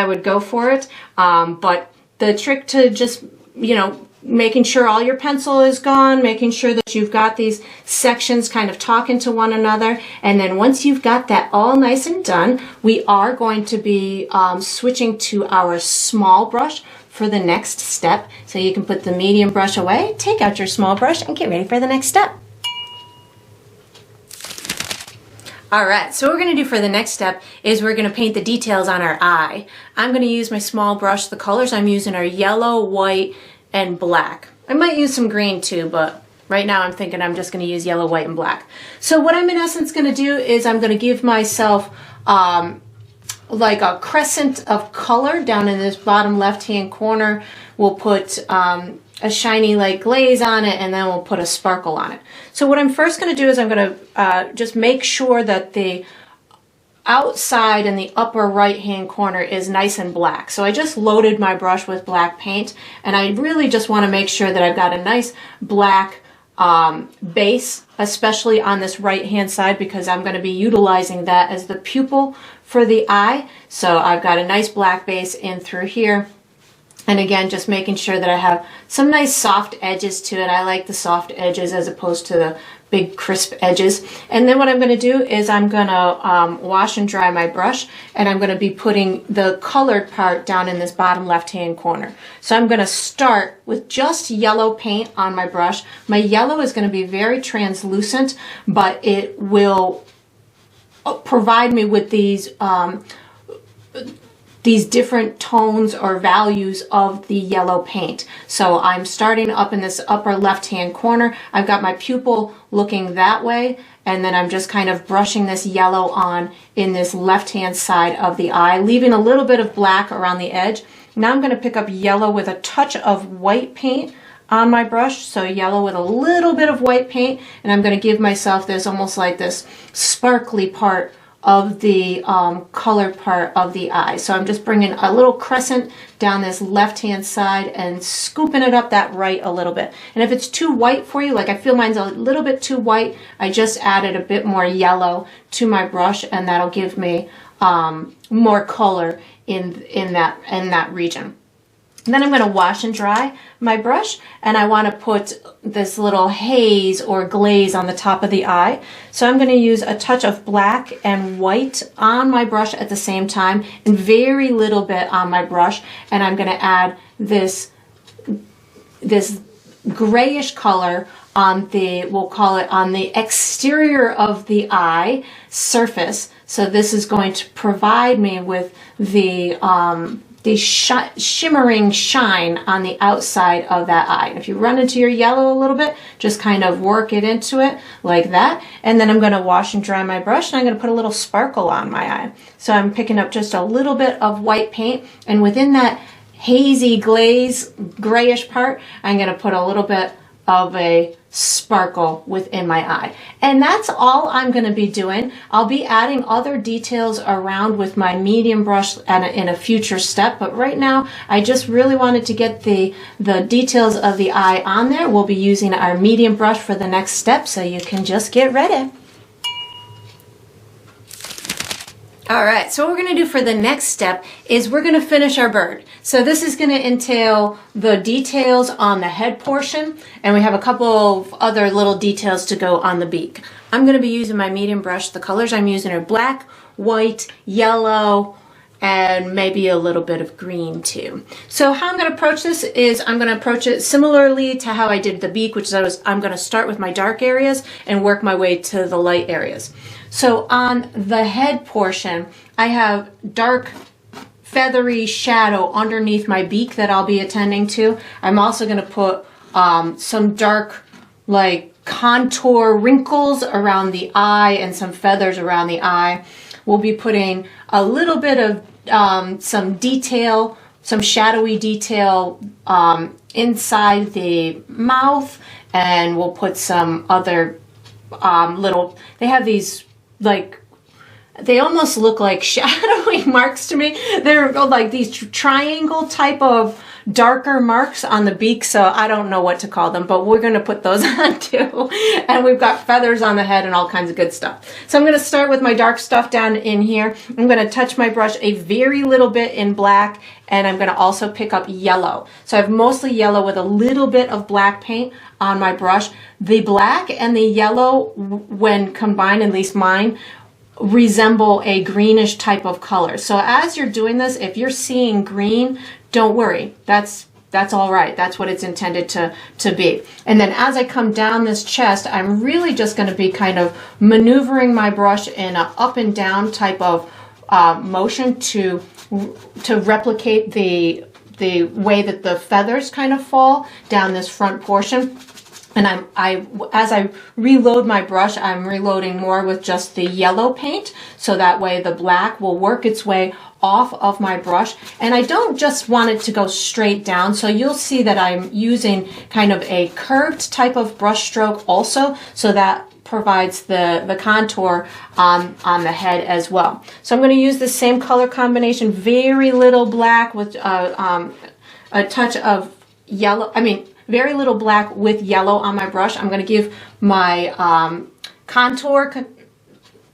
would go for it. But the trick to just, you know, making sure all your pencil is gone, making sure that you've got these sections kind of talking to one another, and then once you've got that all nice and done, we are going to be switching to our small brush for the next step. So you can put the medium brush away, take out your small brush, and get ready for the next step. All right, so what we're gonna do for the next step is we're gonna paint the details on our eye. I'm gonna use my small brush. The colors I'm using are yellow, white, and black. I might use some green too, but right now I'm thinking I'm just gonna use yellow, white, and black. So what I'm in essence gonna do is I'm gonna give myself like a crescent of color down in this bottom left-hand corner. We'll put a shiny like glaze on it, and then we'll put a sparkle on it. So what I'm first going to do is I'm going to just make sure that the outside in the upper right-hand corner is nice and black. So I just loaded my brush with black paint, and I really just want to make sure that I've got a nice black base, especially on this right-hand side, because I'm going to be utilizing that as the pupil for the eye. So I've got a nice black base in through here. And again, just making sure that I have some nice soft edges to it. I like the soft edges as opposed to the big crisp edges. And then what I'm going to do is I'm going to wash and dry my brush, and I'm going to be putting the colored part down in this bottom left-hand corner. So I'm going to start with just yellow paint on my brush. My yellow is going to be very translucent, but it will provide me with these different tones or values of the yellow paint. So I'm starting up in this upper left-hand corner. I've got my pupil looking that way, and then I'm just kind of brushing this yellow on in this left-hand side of the eye, leaving a little bit of black around the edge. Now I'm gonna pick up yellow with a touch of white paint on my brush. So yellow with a little bit of white paint, and I'm gonna give myself this almost like this sparkly part of the colored part of the eye. So I'm just bringing a little crescent down this left-hand side and scooping it up that right a little bit. And if it's too white for you, like I feel mine's a little bit too white, I just added a bit more yellow to my brush, and that'll give me more color in that region. And then I'm going to wash and dry my brush, and I want to put this little haze or glaze on the top of the eye. So I'm going to use a touch of black and white on my brush at the same time, and very little bit on my brush, and I'm going to add this grayish color on the, we'll call it on the exterior of the eye surface. So this is going to provide me with the shimmering shine on the outside of that eye. And if you run into your yellow a little bit, just kind of work it into it like that. And then I'm going to wash and dry my brush, and I'm going to put a little sparkle on my eye. So I'm picking up just a little bit of white paint, and within that hazy glaze grayish part, I'm going to put a little bit of a sparkle within my eye. And that's all I'm going to be doing. I'll be adding other details around with my medium brush in a future step, but right now I just really wanted to get the details of the eye on there. We'll be using our medium brush for the next step, so you can just get ready. Alright, so what we're going to do for the next step is we're going to finish our bird. So this is going to entail the details on the head portion, and we have a couple of other little details to go on the beak. I'm going to be using my medium brush. The colors I'm using are black, white, yellow, and maybe a little bit of green too. So how I'm going to approach this is I'm going to approach it similarly to how I did the beak, which is I'm going to start with my dark areas and work my way to the light areas. So on the head portion, I have dark feathery shadow underneath my beak that I'll be attending to. I'm also going to put some dark like contour wrinkles around the eye and some feathers around the eye. We'll be putting a little bit of some detail, some shadowy detail inside the mouth, and we'll put some other little, they have these like, they almost look like shadowy marks to me. They're like these triangle type of darker marks on the beak, so I don't know what to call them, but we're going to put those on too. And we've got feathers on the head and all kinds of good stuff. So I'm going to start with my dark stuff down in here. I'm going to touch my brush a very little bit in black, and I'm going to also pick up yellow. So I have mostly yellow with a little bit of black paint on my brush. The black and the yellow, when combined, at least mine, resemble a greenish type of color. So as you're doing this, if you're seeing green, don't worry. That's all right. That's what it's intended to be. And then as I come down this chest, I'm really just going to be kind of maneuvering my brush in an up and down type of motion to replicate the way that the feathers kind of fall down this front portion. And as I reload my brush, I'm reloading more with just the yellow paint, so that way the black will work its way off of my brush. And I don't just want it to go straight down, so you'll see that I'm using kind of a curved type of brush stroke also, so that provides the contour on the head as well. So I'm going to use the same color combination, very little black with a touch of yellow, very little black with yellow on my brush. I'm going to give my contour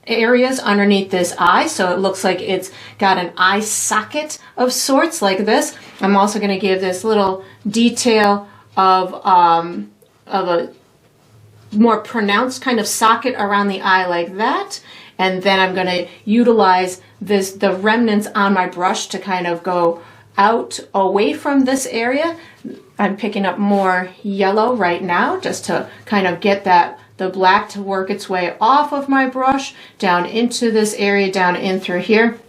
areas underneath this eye, so it looks like it's got an eye socket of sorts like this. I'm also going to give this little detail of a more pronounced kind of socket around the eye like that. And then I'm going to utilize the remnants on my brush to kind of go out away from this area. I'm picking up more yellow right now just to kind of get the black to work its way off of my brush down into this area, down in through here.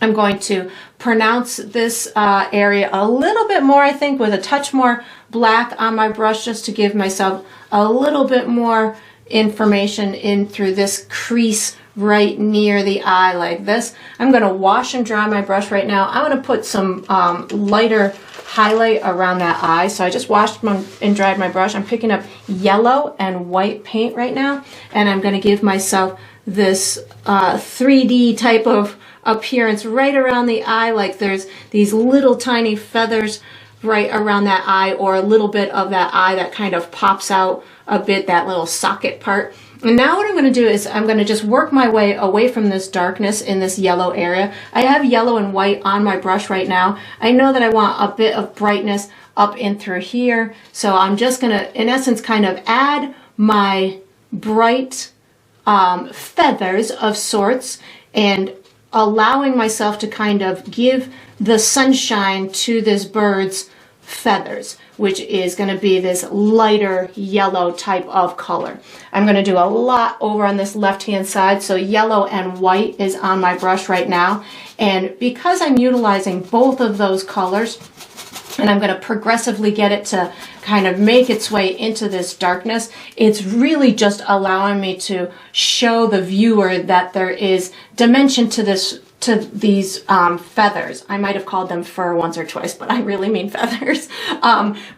I'm going to pronounce this area a little bit more, I think, with a touch more black on my brush, just to give myself a little bit more information in through this crease right near the eye like this. I'm going to wash and dry my brush right now. I'm going to put some lighter highlight around that eye. So I just washed and dried my brush. I'm picking up yellow and white paint right now, and I'm going to give myself this 3D type of appearance right around the eye, like there's these little tiny feathers right around that eye, or a little bit of that eye that kind of pops out a bit, that little socket part. And now what I'm going to do is I'm going to just work my way away from this darkness in this yellow area. I have yellow and white on my brush right now. I know that I want a bit of brightness up in through here, so I'm just going to, in essence, kind of add my bright feathers of sorts, and allowing myself to kind of give the sunshine to this bird's feathers, which is going to be this lighter yellow type of color. I'm going to do a lot over on this left hand side, so yellow and white is on my brush right now, and because I'm utilizing both of those colors, and I'm going to progressively get it to kind of make its way into this darkness, it's really just allowing me to show the viewer that there is dimension to this to these feathers. I might have called them fur once or twice, but I really mean feathers.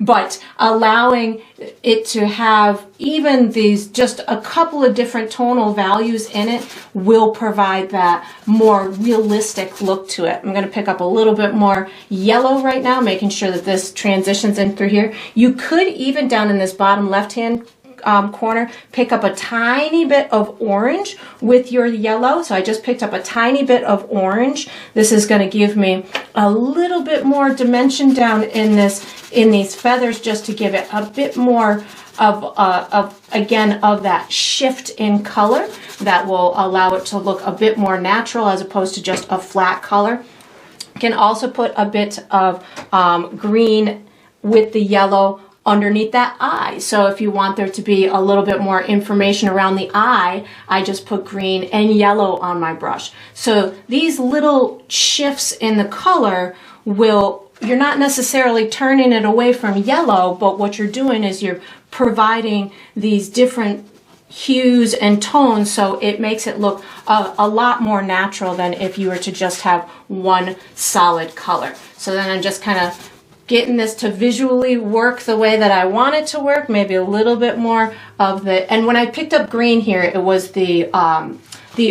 But allowing it to have even these just a couple of different tonal values in it will provide that more realistic look to it. I'm going to pick up a little bit more yellow right now, making sure that this transitions in through here. You could even down in this bottom left-hand corner pick up a tiny bit of orange with your yellow. So I just picked up a tiny bit of orange. This is going to give me a little bit more dimension down in these feathers, just to give it a bit more of that shift in color that will allow it to look a bit more natural as opposed to just a flat color. Can also put a bit of green with the yellow underneath that eye. So if you want there to be a little bit more information around the eye, I just put green and yellow on my brush. So these little shifts in the color you're not necessarily turning it away from yellow, but what you're doing is you're providing these different hues and tones, so it makes it look a lot more natural than if you were to just have one solid color. So then I'm just kind of getting this to visually work the way that I want it to work, maybe a little bit more of the, and when I picked up green here, it was the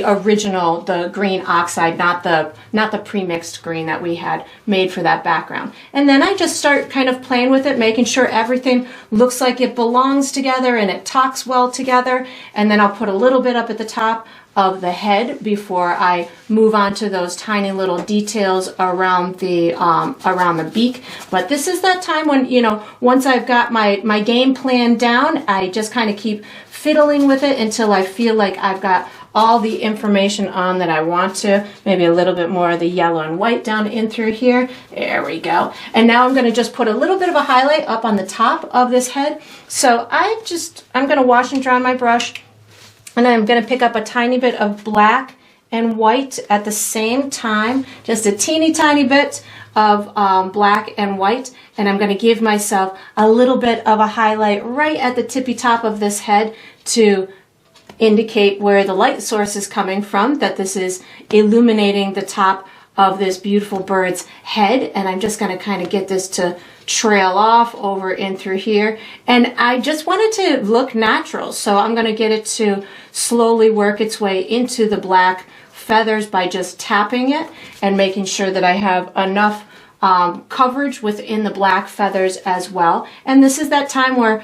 original, the green oxide, not the pre-mixed green that we had made for that background. And then I just start kind of playing with it, making sure everything looks like it belongs together and it talks well together. And then I'll put a little bit up at the top of the head before I move on to those tiny little details around the beak. But this is that time when, you know, once I've got my game plan down, I just kind of keep fiddling with it until I feel like I've got all the information on that I want to. Maybe a little bit more of the yellow and white down in through here. There we go. And now I'm going to just put a little bit of a highlight up on the top of this head. So I'm going to wash and dry my brush. And I'm going to pick up a tiny bit of black and white at the same time, just a teeny tiny bit of black and white. And I'm going to give myself a little bit of a highlight right at the tippy top of this head to indicate where the light source is coming from, that this is illuminating the top of this beautiful bird's head. And I'm just going to kind of get this to trail off over in through here, and I just want it to look natural, so I'm going to get it to slowly work its way into the black feathers by just tapping it and making sure that I have enough coverage within the black feathers as well. And this is that time where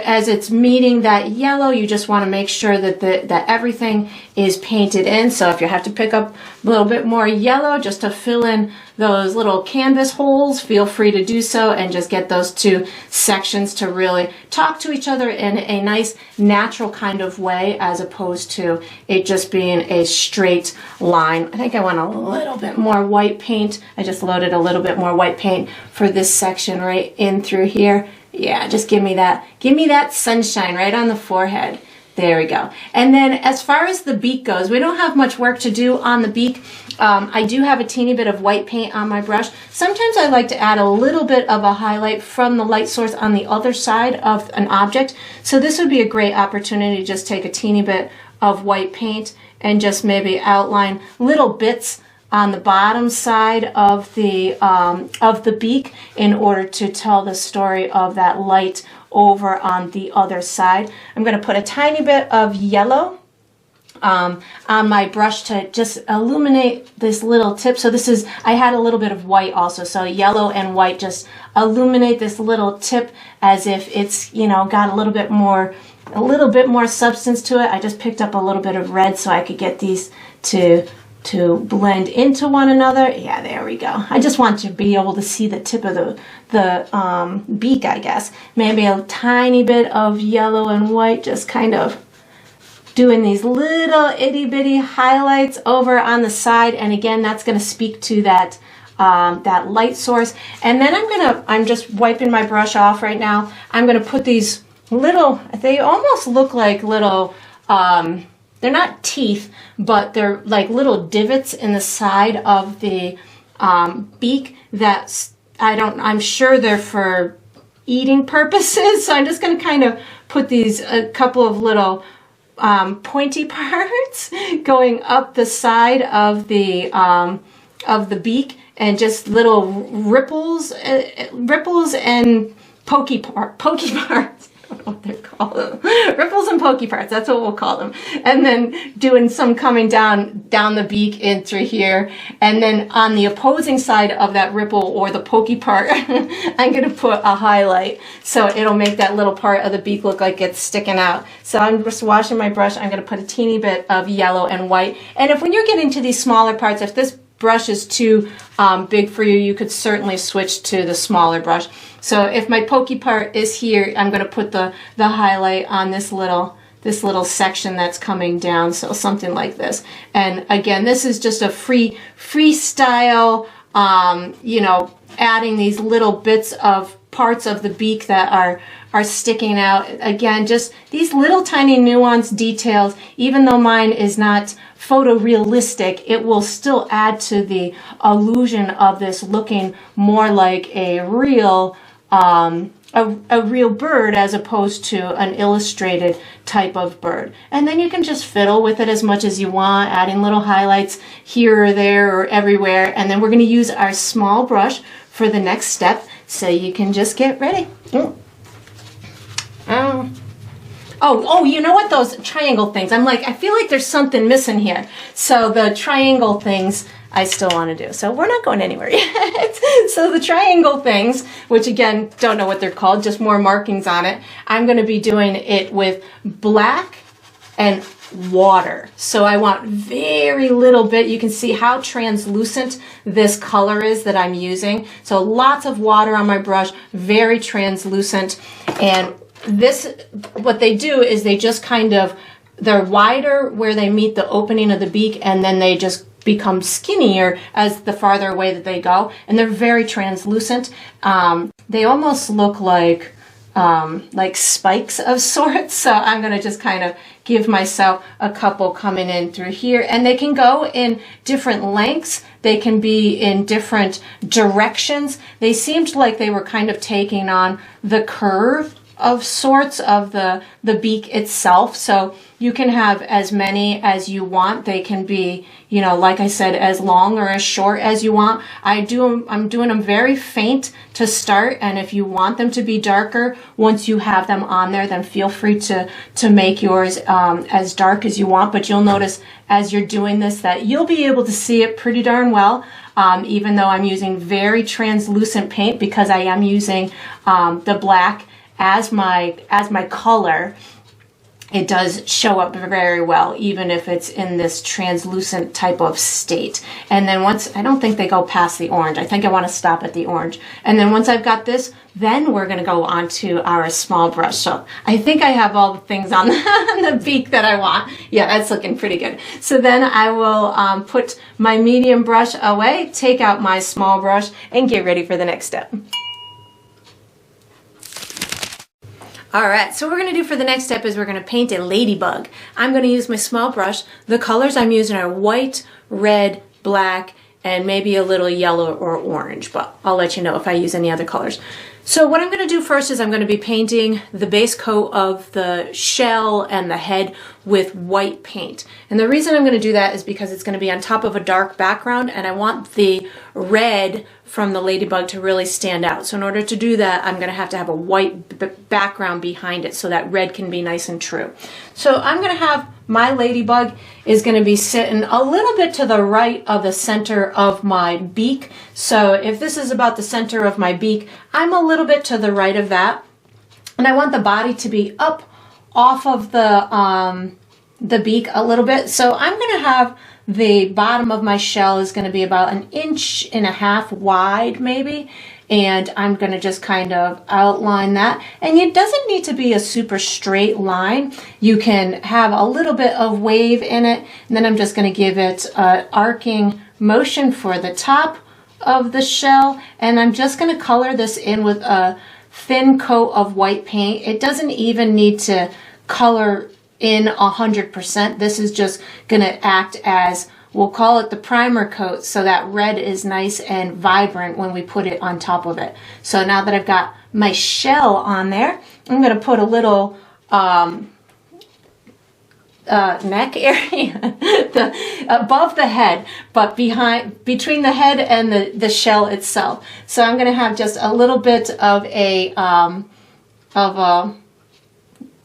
as it's meeting that yellow, you just want to make sure that that everything is painted in. So if you have to pick up a little bit more yellow just to fill in those little canvas holes, feel free to do so, and just get those two sections to really talk to each other in a nice natural kind of way, as opposed to it just being a straight line. I think I want a little bit more white paint. I just loaded a little bit more white paint for this section right in through here. Yeah, just give me that sunshine right on the forehead. There we go. And then as far as the beak goes, we don't have much work to do on the beak. I do have a teeny bit of white paint on my brush. Sometimes I like to add a little bit of a highlight from the light source on the other side of an object. So this would be a great opportunity to just take a teeny bit of white paint and just maybe outline little bits on the bottom side of the beak in order to tell the story of that light over on the other side. I'm going to put a tiny bit of yellow on my brush to just illuminate this little tip. So this is, I had a little bit of white also, so yellow and white just illuminate this little tip as if it's, you know, got a little bit more substance to it. I just picked up a little bit of red so I could get these to blend into one another. Yeah, there we go. I just want to be able to see the tip of the beak, I guess. Maybe a tiny bit of yellow and white, just kind of doing these little itty bitty highlights over on the side. And again, that's going to speak to that that light source. And then I'm just wiping my brush off right now. I'm going to put these little, they almost look like little, they're not teeth, but they're like little divots in the side of the beak that I'm sure they're for eating purposes. So I'm just going to kind of put these, a couple of little pointy parts going up the side of the beak, and just little ripples and pokey parts. I don't know what they're called. Ripples and pokey parts, that's what we'll call them. And then doing some coming down the beak in through here. And then on the opposing side of that ripple or the pokey part, I'm going to put a highlight. So it'll make that little part of the beak look like it's sticking out. So I'm just washing my brush. I'm going to put a teeny bit of yellow and white. And if when you're getting to these smaller parts, if this brush is too big for you, you could certainly switch to the smaller brush. So if my pokey part is here, I'm going to put the highlight on this little section that's coming down, so something like this. And again, this is just a freestyle, you know, adding these little bits of parts of the beak that are sticking out. Again, just these little tiny nuanced details. Even though mine is not photorealistic, it will still add to the illusion of this looking more like a real bird as opposed to an illustrated type of bird. And then you can just fiddle with it as much as you want, adding little highlights here or there or everywhere. And then we're going to use our small brush for the next step, so you can just get ready. Oh, you know what? Those triangle things. I'm like, I feel like there's something missing here. So the triangle things I still want to do. So we're not going anywhere yet. So the triangle things, which again, don't know what they're called, just more markings on it. I'm going to be doing it with black and water. So I want very little bit. You can see how translucent this color is that I'm using. So lots of water on my brush, very translucent. And this, what they do is they just kind of, they're wider where they meet the opening of the beak, and then they just become skinnier as the farther away that they go. And they're very translucent. They almost look like spikes of sorts. So I'm going to just kind of give myself a couple coming in through here. And they can go in different lengths. They can be in different directions. They seemed like they were kind of taking on the curve of sorts of the beak itself. So you can have as many as you want. They can be, you know, like I said, as long or as short as you want. I'm doing them very faint to start, and if you want them to be darker once you have them on there, then feel free to make yours as dark as you want. But you'll notice as you're doing this that you'll be able to see it pretty darn well, even though I'm using very translucent paint, because I am using the black as my color. It does show up very well, even if it's in this translucent type of state. And then once, I don't think they go past the orange. I think I want to stop at the orange. And then once I've got this, then we're going to go on to our small brush. So I think I have all the things on the beak that I want. Yeah, that's looking pretty good. So then I will put my medium brush away, take out my small brush, and get ready for the next step. All right, so what we're going to do for the next step is we're going to paint a ladybug. I'm going to use my small brush. The colors I'm using are white, red, black, and maybe a little yellow or orange, but I'll let you know if I use any other colors. So what I'm going to do first is I'm going to be painting the base coat of the shell and the head with white paint. And the reason I'm going to do that is because it's going to be on top of a dark background, and I want the red from the ladybug to really stand out. So in order to do that, I'm going to have a white background behind it so that red can be nice and true. So I'm going to have my ladybug is going to be sitting a little bit to the right of the center of my beak. So if this is about the center of my beak, I'm a little bit to the right of that. And I want the body to be up off of the beak a little bit. So I'm going to have the bottom of my shell is going to be about 1.5 inches wide maybe. And I'm going to just kind of outline that. And it doesn't need to be a super straight line. You can have a little bit of wave in it. And then I'm just going to give it an arcing motion for the top of the shell. And I'm just going to color this in with a thin coat of white paint. It doesn't even need to color in 100%. This is just going to act as, we'll call it the primer coat, so that red is nice and vibrant when we put it on top of it. So now that I've got my shell on there, I'm going to put a little neck area, above the head, but between the head and the shell itself. So I'm going to have just a little bit of a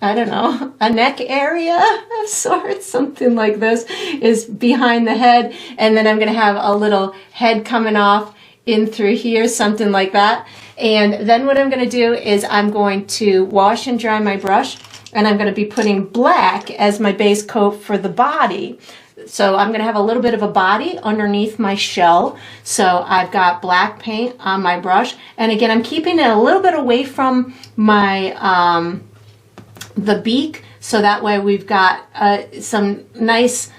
I don't know, a neck area of sorts, something like this is behind the head, and then I'm going to have a little head coming off in through here, something like that. And then what I'm going to do is I'm going to wash and dry my brush, and I'm going to be putting black as my base coat for the body. So I'm going to have a little bit of a body underneath my shell. So I've got black paint on my brush, and again, I'm keeping it a little bit away from my the beak, so that way we've got some nice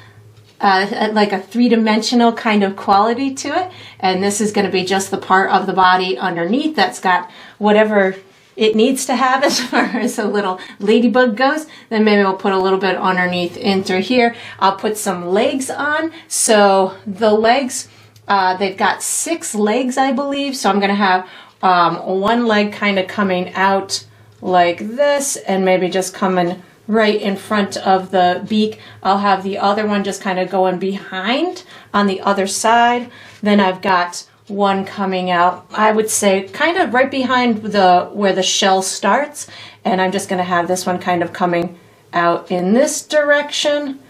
like a three-dimensional kind of quality to it. And this is going to be just the part of the body underneath that's got whatever it needs to have as far as a little ladybug goes. Then maybe we'll put a little bit underneath in through here. I'll put some legs on. So the legs, they've got 6 legs, I believe. So I'm going to have one leg kind of coming out like this, and maybe just coming right in front of the beak. I'll have the other one just kind of going behind on the other side. Then I've got one coming out, I would say kind of right behind where the shell starts, and I'm just going to have this one kind of coming out in this direction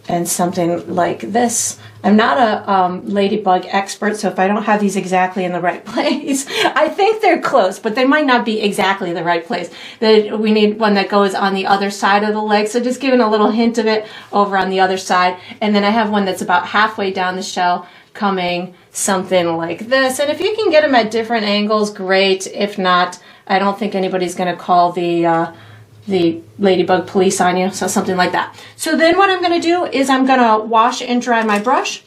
and something like this. I'm not a ladybug expert, so if I don't have these exactly in the right place, I think they're close, but they might not be exactly the right place. We need one that goes on the other side of the leg, so just giving a little hint of it over on the other side. And then I have one that's about halfway down the shell coming something like this. And if you can get them at different angles, great. If not, I don't think anybody's going to call the ladybug police on you, so something like that. So then what I'm going to do is I'm going to wash and dry my brush,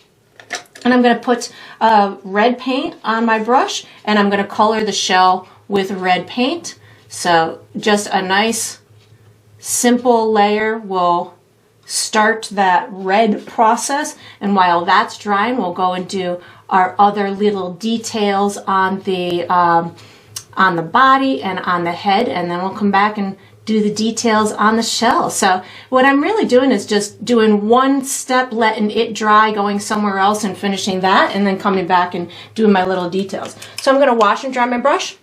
and I'm going to put red paint on my brush, and I'm going to color the shell with red paint. So just a nice simple layer will start that red process, and while that's drying, we'll go and do our other little details on the body and on the head, and then we'll come back and do the details on the shell. So what I'm really doing is just doing one step, letting it dry, going somewhere else and finishing that, and then coming back and doing my little details. So I'm going to wash and dry my brush,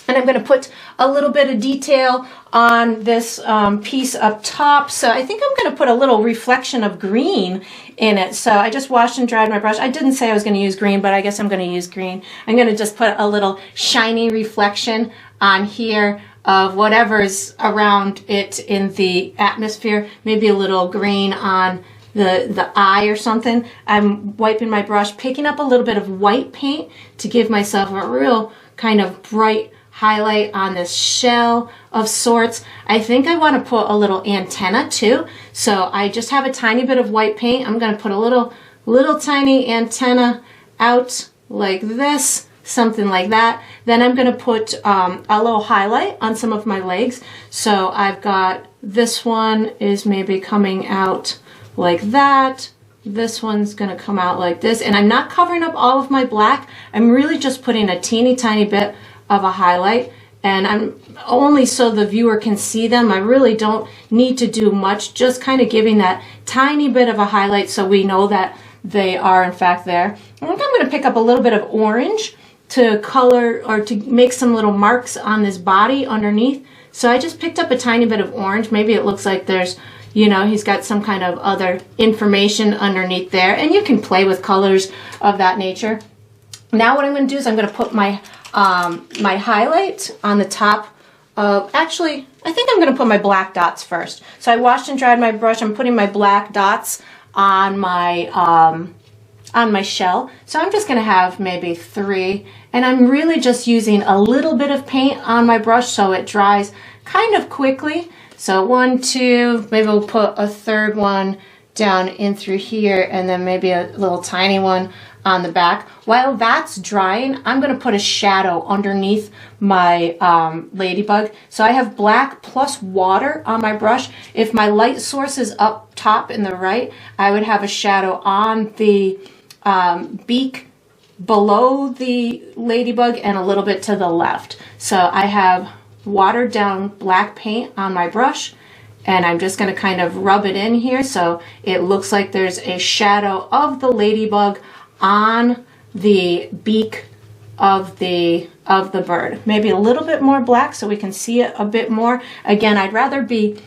and I'm going to put a little bit of detail on this piece up top. So I think I'm going to put a little reflection of green in it. So I just washed and dried my brush. I didn't say I was going to use green, but I guess I'm going to use green. I'm going to just put a little shiny reflection on here of whatever's around it in the atmosphere, maybe a little green on the eye or something. I'm wiping my brush, picking up a little bit of white paint to give myself a real kind of bright highlight on this shell of sorts. I think I want to put a little antenna too, so I just have a tiny bit of white paint. I'm going to put a little tiny antenna out like this, something like that. Then I'm going to put a little highlight on some of my legs. So I've got this one is maybe coming out like that. This one's going to come out like this. And I'm not covering up all of my black. I'm really just putting a teeny tiny bit of a highlight. And I'm only so the viewer can see them. I really don't need to do much, just kind of giving that tiny bit of a highlight so we know that they are in fact there. I think I'm going to pick up a little bit of orange to color or to make some little marks on this body underneath. So I just picked up a tiny bit of orange. Maybe it looks like there's, you know, he's got some kind of other information underneath there, and you can play with colors of that nature. Now what I'm going to do is I'm going to put my my highlight on the top of, actually I think I'm going to put my black dots first. So I washed and dried my brush. I'm putting my black dots on my shell. So I'm just going to have maybe 3, and I'm really just using a little bit of paint on my brush so it dries kind of quickly. So 1, 2, maybe we'll put a third one down in through here, and then maybe a little tiny one on the back. While that's drying, I'm going to put a shadow underneath my ladybug. So I have black plus water on my brush. If my light source is up top in the right, I would have a shadow on the beak below the ladybug and a little bit to the left. So I have watered down black paint on my brush, and I'm just going to kind of rub it in here so it looks like there's a shadow of the ladybug on the beak of the bird. Maybe a little bit more black so we can see it a bit more. Again, I'd rather be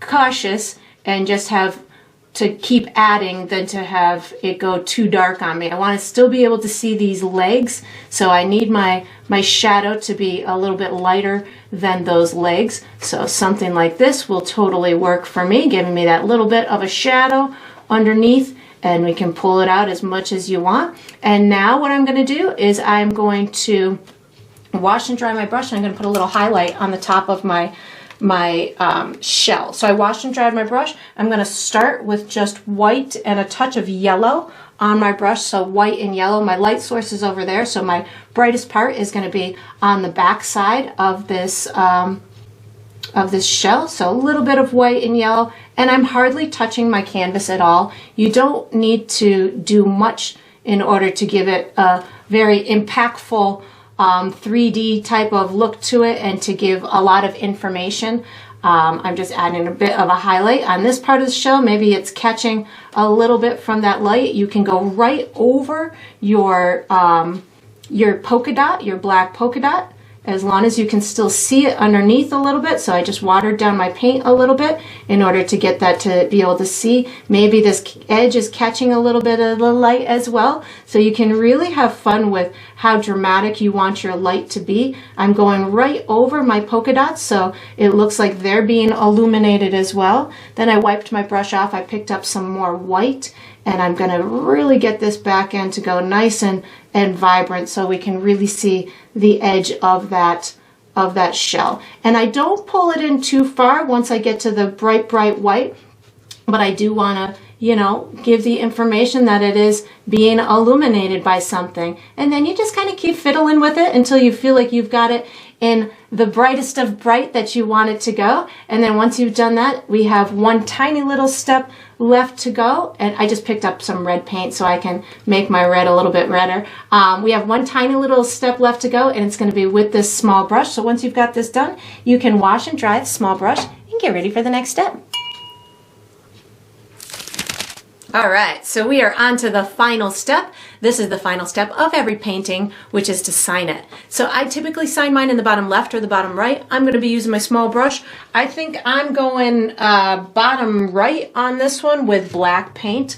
cautious and just have to keep adding than to have it go too dark on me. I want to still be able to see these legs, so I need my shadow to be a little bit lighter than those legs. So something like this will totally work for me, giving me that little bit of a shadow underneath, and we can pull it out as much as you want. And now what I'm going to do is I'm going to wash and dry my brush, and I'm going to put a little highlight on the top of my shell. So I washed and dried my brush. I'm going to start with just white and a touch of yellow on my brush. So white and yellow. My light source is over there, so my brightest part is going to be on the back side of this shell. So a little bit of white and yellow, and I'm hardly touching my canvas at all. You don't need to do much in order to give it a very impactful 3D type of look to it and to give a lot of information. I'm just adding a bit of a highlight on this part of the shell. Maybe it's catching a little bit from that light. You can go right over your polka dot, your black polka dot, as long as you can still see it underneath a little bit. So I just watered down my paint a little bit in order to get that to be able to see. Maybe this edge is catching a little bit of the light as well. So you can really have fun with how dramatic you want your light to be. I'm going right over my polka dots so it looks like they're being illuminated as well. Then I wiped my brush off. I picked up some more white, and I'm going to really get this back end to go nice and vibrant so we can really see the edge of that shell. And I don't pull it in too far once I get to the bright white, but I do want to, you know, give the information that it is being illuminated by something. And then you just kind of keep fiddling with it until you feel like you've got it in the brightest of bright that you want it to go. And then once you've done that, we have one tiny little step left to go. And I just picked up some red paint so I can make my red a little bit redder. We have one tiny little step left to go, and it's going to be with this small brush. So once you've got this done, you can wash and dry the small brush and get ready for the next step. All right, so we are on to the final step. This is the final step of every painting, which is to sign it. So I typically sign mine in the bottom left or the bottom right. I'm going to be using my small brush. I think I'm going bottom right on this one with black paint.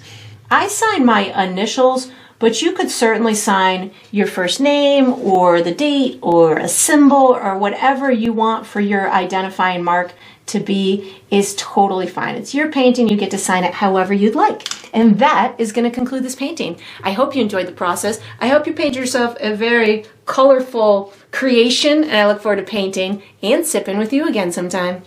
I sign my initials, but you could certainly sign your first name or the date or a symbol or whatever you want for your identifying mark to be is totally fine. It's your painting. You get to sign it however you'd like. And that is going to conclude this painting. I hope you enjoyed the process. I hope you painted yourself a very colorful creation, and I look forward to painting and sipping with you again sometime.